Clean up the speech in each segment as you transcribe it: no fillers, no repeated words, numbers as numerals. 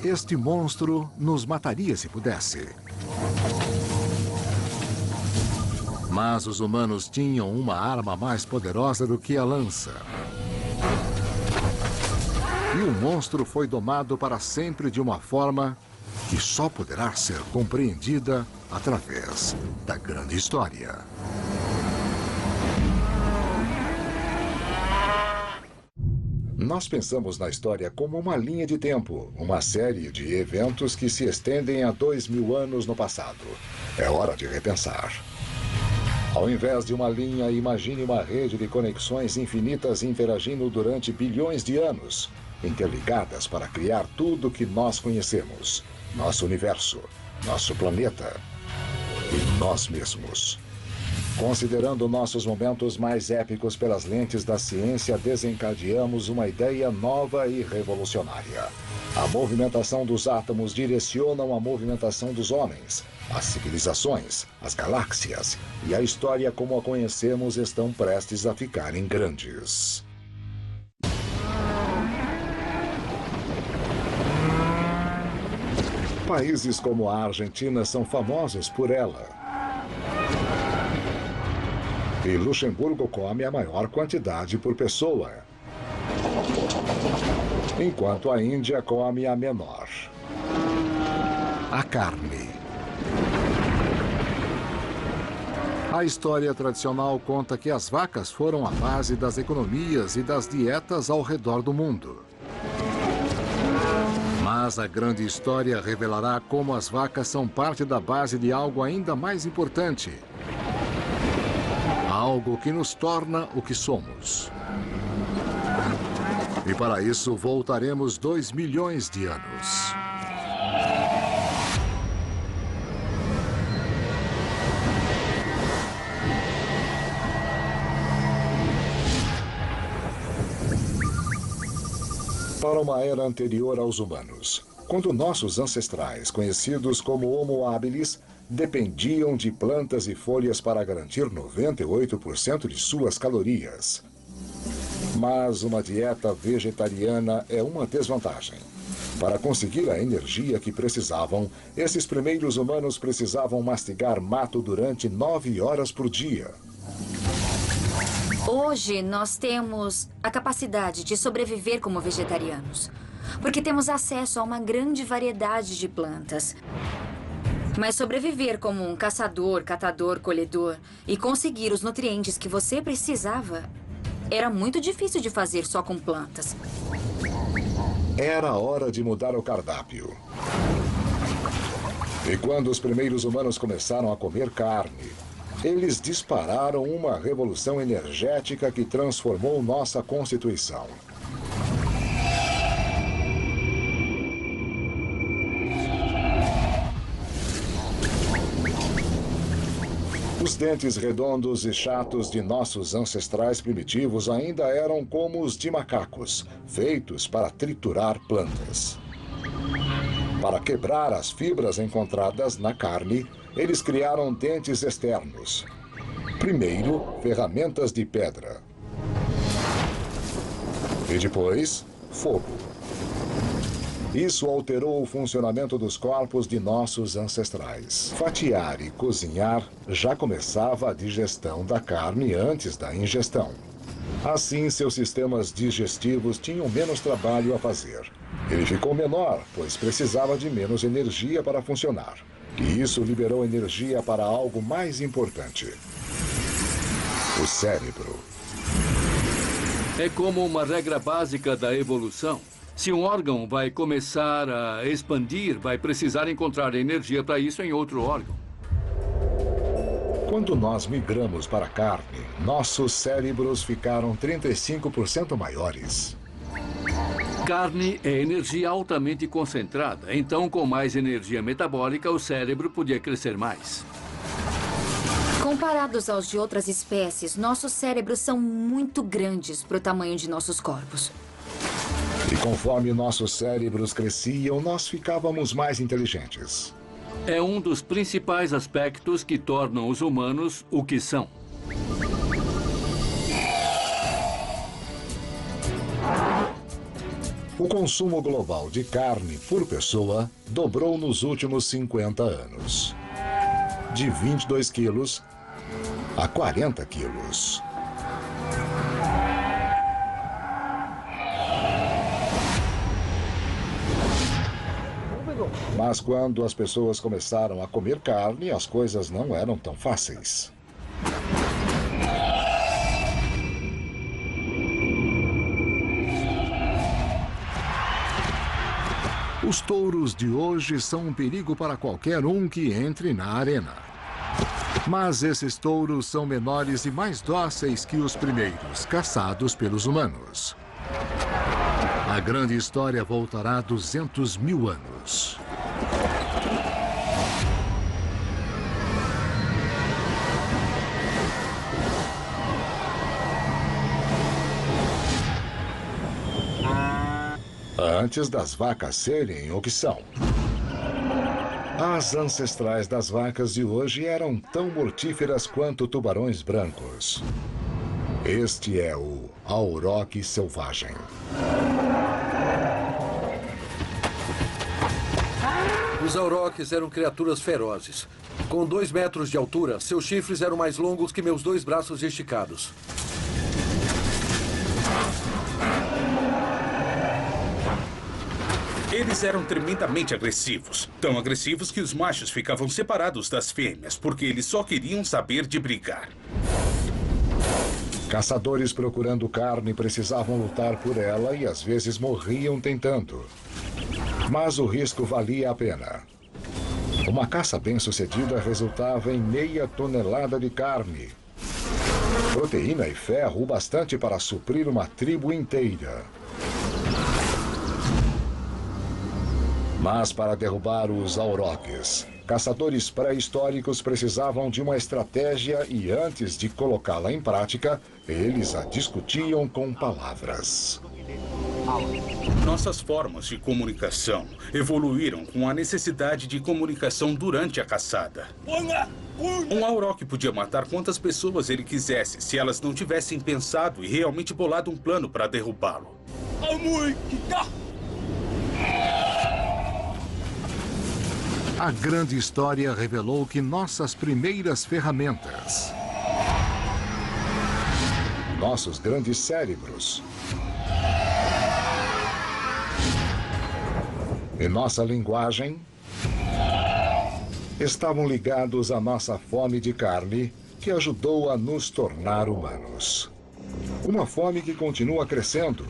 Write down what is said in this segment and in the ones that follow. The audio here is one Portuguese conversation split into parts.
Este monstro nos mataria se pudesse. Mas os humanos tinham uma arma mais poderosa do que a lança. E o monstro foi domado para sempre de uma forma que só poderá ser compreendida através da grande história. Nós pensamos na história como uma linha de tempo, uma série de eventos que se estendem a 2000 anos no passado. É hora de repensar. Ao invés de uma linha, imagine uma rede de conexões infinitas interagindo durante bilhões de anos, interligadas para criar tudo que nós conhecemos, nosso universo, nosso planeta e nós mesmos. Considerando nossos momentos mais épicos pelas lentes da ciência, desencadeamos uma ideia nova e revolucionária. A movimentação dos átomos direciona a movimentação dos homens. As civilizações, as galáxias e a história como a conhecemos estão prestes a ficarem grandes. Países como a Argentina são famosos por ela. E Luxemburgo come a maior quantidade por pessoa, enquanto a Índia come a menor. A carne. A história tradicional conta que as vacas foram a base das economias e das dietas ao redor do mundo. Mas a grande história revelará como as vacas são parte da base de algo ainda mais importante. Algo que nos torna o que somos. E para isso voltaremos 2 milhões de anos. Para uma era anterior aos humanos, quando nossos ancestrais, conhecidos como Homo habilis, dependiam de plantas e folhas para garantir 98% de suas calorias. Mas uma dieta vegetariana é uma desvantagem. Para conseguir a energia que precisavam, esses primeiros humanos precisavam mastigar mato durante 9 horas por dia. Hoje nós temos a capacidade de sobreviver como vegetarianos, porque temos acesso a uma grande variedade de plantas. Mas sobreviver como um caçador, catador, colhedor e conseguir os nutrientes que você precisava era muito difícil de fazer só com plantas. Era hora de mudar o cardápio. E quando os primeiros humanos começaram a comer carne, eles dispararam uma revolução energética que transformou nossa Constituição. Os dentes redondos e chatos de nossos ancestrais primitivos ainda eram como os de macacos, feitos para triturar plantas. Para quebrar as fibras encontradas na carne, eles criaram dentes externos. Primeiro, ferramentas de pedra. E depois, fogo. Isso alterou o funcionamento dos corpos de nossos ancestrais. Fatiar e cozinhar já começava a digestão da carne antes da ingestão. Assim, seus sistemas digestivos tinham menos trabalho a fazer. Ele ficou menor, pois precisava de menos energia para funcionar. E isso liberou energia para algo mais importante: o cérebro. É como uma regra básica da evolução. Se um órgão vai começar a expandir, vai precisar encontrar energia para isso em outro órgão. Quando nós migramos para a carne, nossos cérebros ficaram 35% maiores. Carne é energia altamente concentrada, então com mais energia metabólica, o cérebro podia crescer mais. Comparados aos de outras espécies, nossos cérebros são muito grandes para o tamanho de nossos corpos. E conforme nossos cérebros cresciam, nós ficávamos mais inteligentes. É um dos principais aspectos que tornam os humanos o que são. O consumo global de carne por pessoa dobrou nos últimos 50 anos. De 22 quilos a 40 quilos. Mas quando as pessoas começaram a comer carne, as coisas não eram tão fáceis. Os touros de hoje são um perigo para qualquer um que entre na arena. Mas esses touros são menores e mais dóceis que os primeiros, caçados pelos humanos. A grande história voltará 200 mil anos. Antes das vacas serem o que são. As ancestrais das vacas de hoje eram tão mortíferas quanto tubarões brancos. Este é o auroque selvagem. Os auroques eram criaturas ferozes. Com 2 metros de altura, seus chifres eram mais longos que meus 2 braços esticados. Eles eram tremendamente agressivos. Tão agressivos que os machos ficavam separados das fêmeas, porque eles só queriam saber de brigar. Caçadores procurando carne precisavam lutar por ela e às vezes morriam tentando. Mas o risco valia a pena. Uma caça bem-sucedida resultava em meia tonelada de carne. Proteína e ferro o bastante para suprir uma tribo inteira. Mas para derrubar os auroques, caçadores pré-históricos precisavam de uma estratégia e antes de colocá-la em prática, eles a discutiam com palavras. Nossas formas de comunicação evoluíram com a necessidade de comunicação durante a caçada. Um auroque podia matar quantas pessoas ele quisesse se elas não tivessem pensado e realmente bolado um plano para derrubá-lo. A grande história revelou que nossas primeiras ferramentas, nossos grandes cérebros e nossa linguagem estavam ligados à nossa fome de carne, que ajudou a nos tornar humanos. Uma fome que continua crescendo.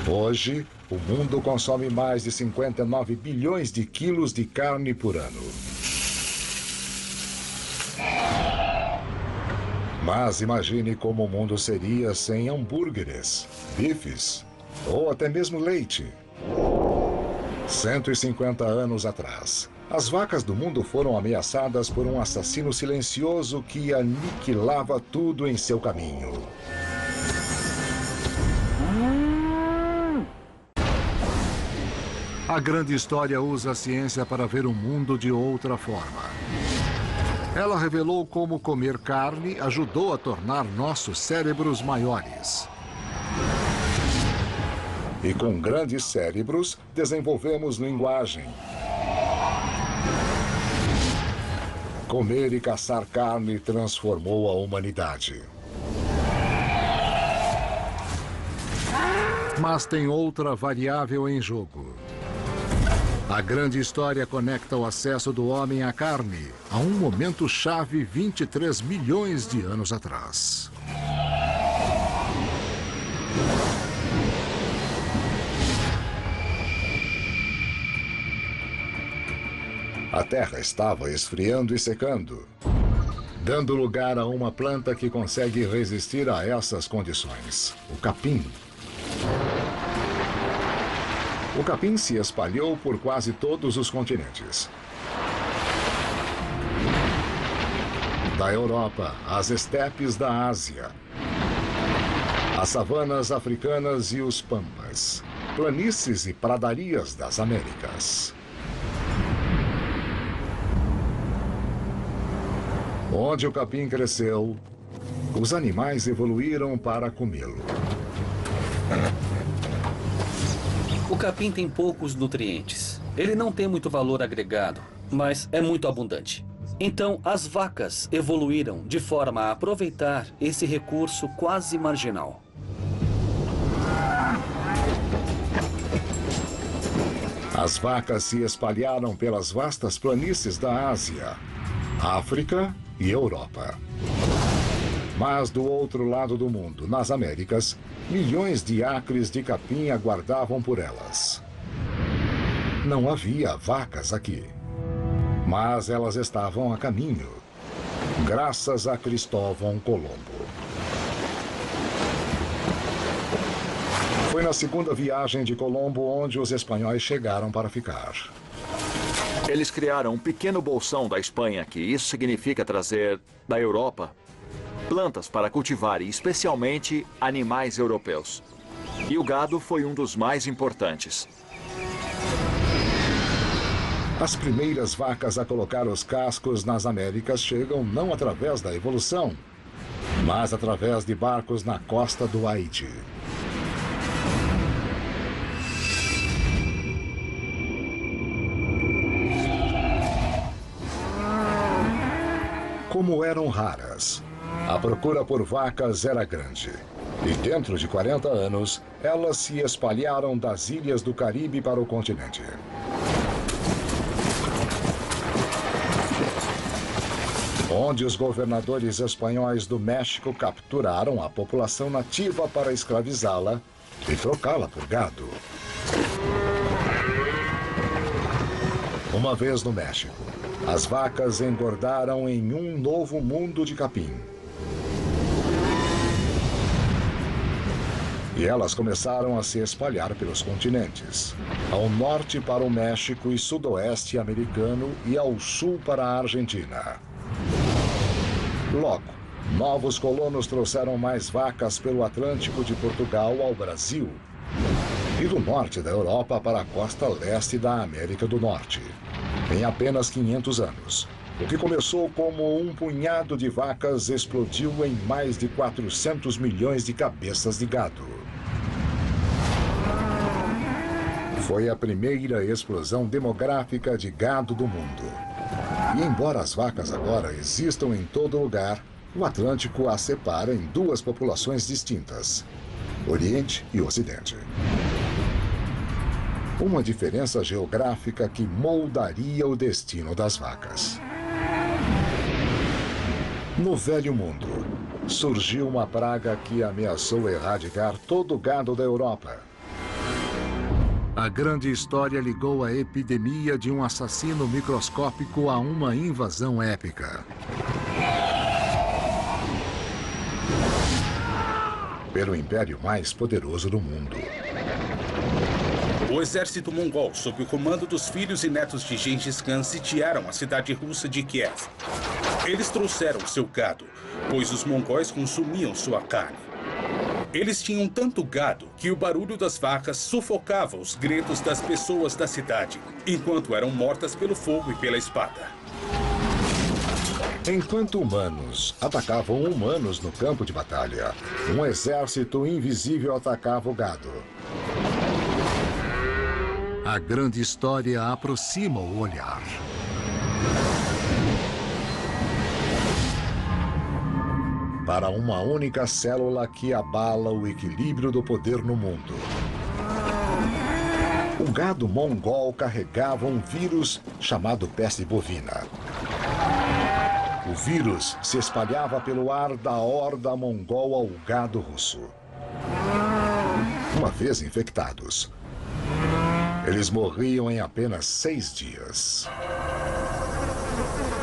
Hoje, o mundo consome mais de 59 bilhões de quilos de carne por ano. Mas imagine como o mundo seria sem hambúrgueres, bifes ou até mesmo leite. 150 anos atrás, as vacas do mundo foram ameaçadas por um assassino silencioso que aniquilava tudo em seu caminho. A grande história usa a ciência para ver o mundo de outra forma. Ela revelou como comer carne ajudou a tornar nossos cérebros maiores. E com grandes cérebros, desenvolvemos linguagem. Comer e caçar carne transformou a humanidade. Mas tem outra variável em jogo. A grande história conecta o acesso do homem à carne a um momento-chave 23 milhões de anos atrás. A terra estava esfriando e secando, dando lugar a uma planta que consegue resistir a essas condições, o capim. O capim se espalhou por quase todos os continentes. Da Europa às estepes da Ásia, as savanas africanas e os pampas, planícies e pradarias das Américas. Onde o capim cresceu, os animais evoluíram para comê-lo. O capim tem poucos nutrientes. Ele não tem muito valor agregado, mas é muito abundante. Então, as vacas evoluíram de forma a aproveitar esse recurso quase marginal. As vacas se espalharam pelas vastas planícies da Ásia, África e Europa. Mas do outro lado do mundo, nas Américas, milhões de acres de capim aguardavam por elas. Não havia vacas aqui, mas elas estavam a caminho, graças a Cristóvão Colombo. Foi na segunda viagem de Colombo onde os espanhóis chegaram para ficar. Eles criaram um pequeno bolsão da Espanha, que isso significa trazer da Europa plantas para cultivar, e especialmente animais europeus. E o gado foi um dos mais importantes. As primeiras vacas a colocar os cascos nas Américas chegam não através da evolução, mas através de barcos na costa do Haiti. Como eram raras, a procura por vacas era grande. E dentro de 40 anos, elas se espalharam das ilhas do Caribe para o continente. Onde os governadores espanhóis do México capturaram a população nativa para escravizá-la e trocá-la por gado. Uma vez no México, as vacas engordaram em um novo mundo de capim. E elas começaram a se espalhar pelos continentes. Ao norte para o México e sudoeste americano e ao sul para a Argentina. Logo, novos colonos trouxeram mais vacas pelo Atlântico de Portugal ao Brasil. E do norte da Europa para a costa leste da América do Norte. Em apenas 500 anos. O que começou como um punhado de vacas explodiu em mais de 400 milhões de cabeças de gado. Foi a primeira explosão demográfica de gado do mundo. E embora as vacas agora existam em todo lugar, o Atlântico as separa em duas populações distintas, Oriente e Ocidente. Uma diferença geográfica que moldaria o destino das vacas. No Velho Mundo, surgiu uma praga que ameaçou erradicar todo o gado da Europa. A grande história ligou a epidemia de um assassino microscópico a uma invasão épica. Pelo império mais poderoso do mundo. O exército mongol, sob o comando dos filhos e netos de Gengis Khan, sitiaram a cidade russa de Kiev. Eles trouxeram seu gado, pois os mongóis consumiam sua carne. Eles tinham tanto gado que o barulho das vacas sufocava os gritos das pessoas da cidade, enquanto eram mortas pelo fogo e pela espada. Enquanto humanos atacavam humanos no campo de batalha, um exército invisível atacava o gado. A grande história aproxima o olhar. Para uma única célula que abala o equilíbrio do poder no mundo. O gado mongol carregava um vírus chamado peste bovina. O vírus se espalhava pelo ar da horda mongol ao gado russo. Uma vez infectados, eles morriam em apenas 6 dias.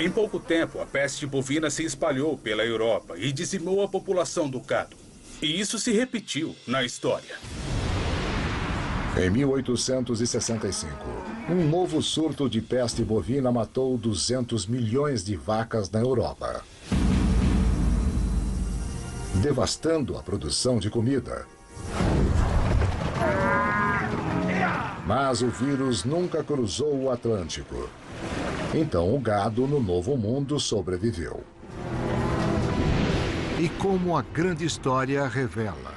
Em pouco tempo, a peste bovina se espalhou pela Europa e dizimou a população do gado. E isso se repetiu na história. Em 1865, um novo surto de peste bovina matou 200 milhões de vacas na Europa, devastando a produção de comida. Mas o vírus nunca cruzou o Atlântico. Então o gado no Novo Mundo sobreviveu. E como a grande história revela,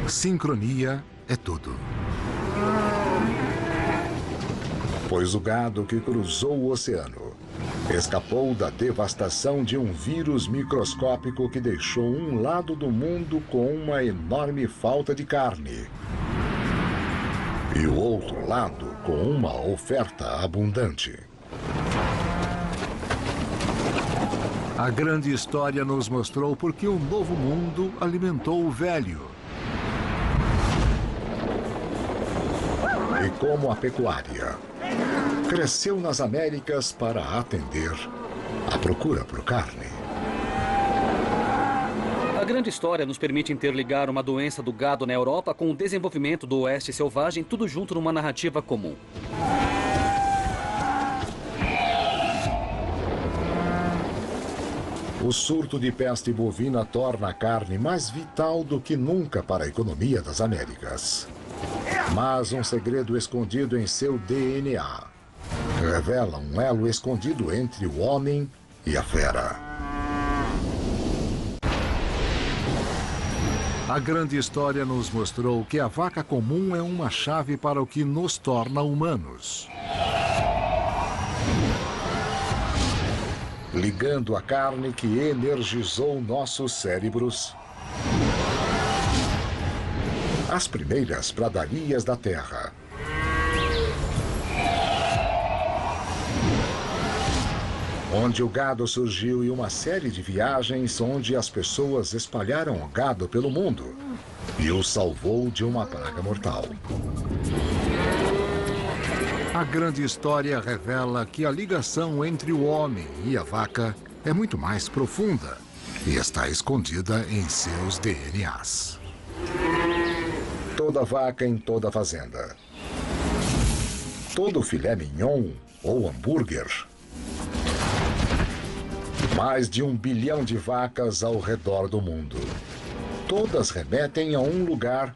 sincronia é tudo. Pois o gado que cruzou o oceano escapou da devastação de um vírus microscópico que deixou um lado do mundo com uma enorme falta de carne e o outro lado com uma oferta abundante. A grande história nos mostrou por que o novo mundo alimentou o velho. E como a pecuária cresceu nas Américas para atender a procura por carne. A grande história nos permite interligar uma doença do gado na Europa com o desenvolvimento do oeste selvagem, tudo junto numa narrativa comum. O surto de peste bovina torna a carne mais vital do que nunca para a economia das Américas. Mas um segredo escondido em seu DNA revela um elo escondido entre o homem e a fera. A grande história nos mostrou que a vaca comum é uma chave para o que nos torna humanos. Ligando a carne que energizou nossos cérebros às primeiras pradarias da Terra. Onde o gado surgiu e uma série de viagens onde as pessoas espalharam o gado pelo mundo e o salvou de uma praga mortal. A grande história revela que a ligação entre o homem e a vaca é muito mais profunda e está escondida em seus DNAs. Toda vaca em toda fazenda. Todo filé mignon ou hambúrguer. Mais de 1 bilhão de vacas ao redor do mundo. Todas remetem a um lugar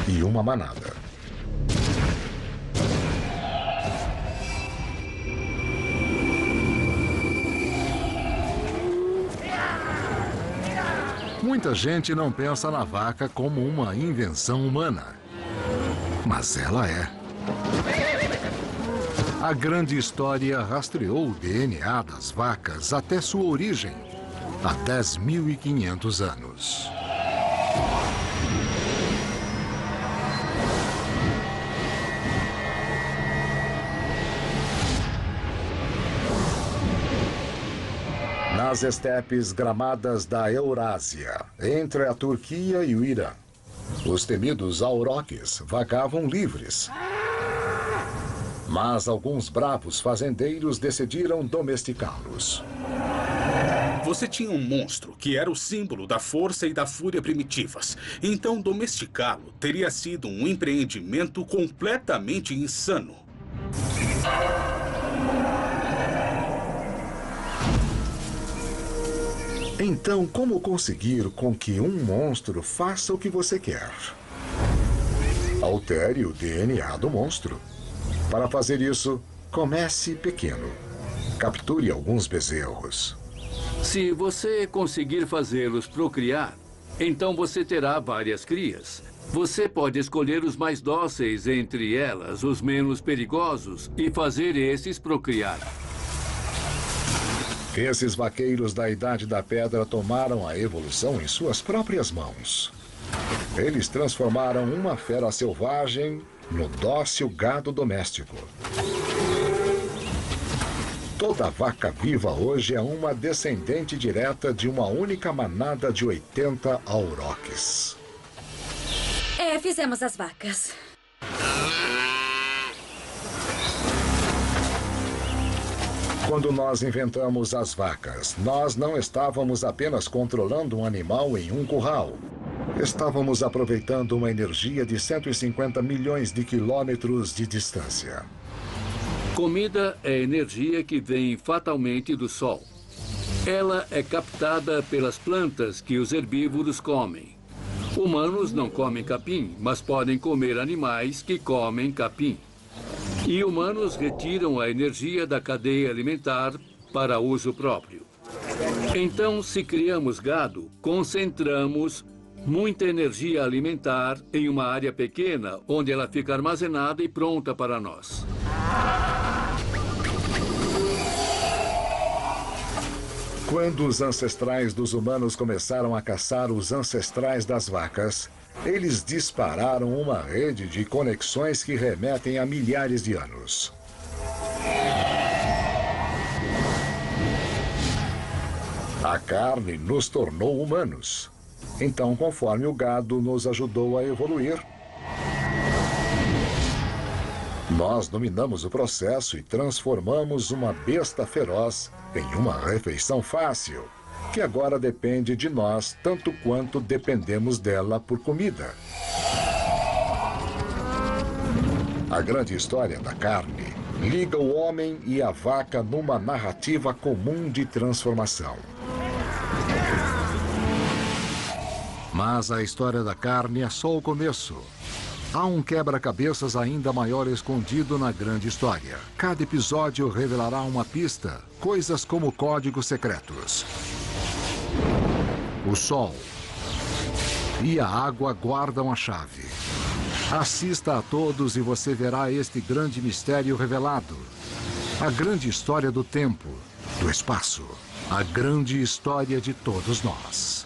e uma manada. Muita gente não pensa na vaca como uma invenção humana, mas ela é. A grande história rastreou o DNA das vacas até sua origem, há 10.500 anos. Nas estepes gramadas da Eurásia, entre a Turquia e o Irã, os temidos auroques vagavam livres. Mas alguns bravos fazendeiros decidiram domesticá-los. Você tinha um monstro que era o símbolo da força e da fúria primitivas. Então, domesticá-lo teria sido um empreendimento completamente insano. Então, como conseguir com que um monstro faça o que você quer? Altere o DNA do monstro. Para fazer isso, comece pequeno. Capture alguns bezerros. Se você conseguir fazê-los procriar, então você terá várias crias. Você pode escolher os mais dóceis entre elas, os menos perigosos, e fazer esses procriar. Esses vaqueiros da Idade da Pedra tomaram a evolução em suas próprias mãos. Eles transformaram uma fera selvagem no dócil gado doméstico. Toda vaca viva hoje é uma descendente direta de uma única manada de 80 auroques. Fizemos as vacas. Quando nós inventamos as vacas, nós não estávamos apenas controlando um animal em um curral. Estávamos aproveitando uma energia de 150 milhões de quilômetros de distância. Comida é energia que vem fatalmente do sol. Ela é captada pelas plantas que os herbívoros comem. Humanos não comem capim, mas podem comer animais que comem capim. E humanos retiram a energia da cadeia alimentar para uso próprio. Então, se criamos gado, concentramos muita energia alimentar em uma área pequena, onde ela fica armazenada e pronta para nós. Quando os ancestrais dos humanos começaram a caçar os ancestrais das vacas, eles dispararam uma rede de conexões que remetem a milhares de anos. A carne nos tornou humanos. Então, conforme o gado nos ajudou a evoluir, nós dominamos o processo e transformamos uma besta feroz em uma refeição fácil, que agora depende de nós tanto quanto dependemos dela por comida. A grande história da carne liga o homem e a vaca numa narrativa comum de transformação. Mas a história da carne é só o começo. Há um quebra-cabeças ainda maior escondido na grande história. Cada episódio revelará uma pista, coisas como códigos secretos. O sol e a água guardam a chave. Assista a todos e você verá este grande mistério revelado. A grande história do tempo, do espaço. A grande história de todos nós.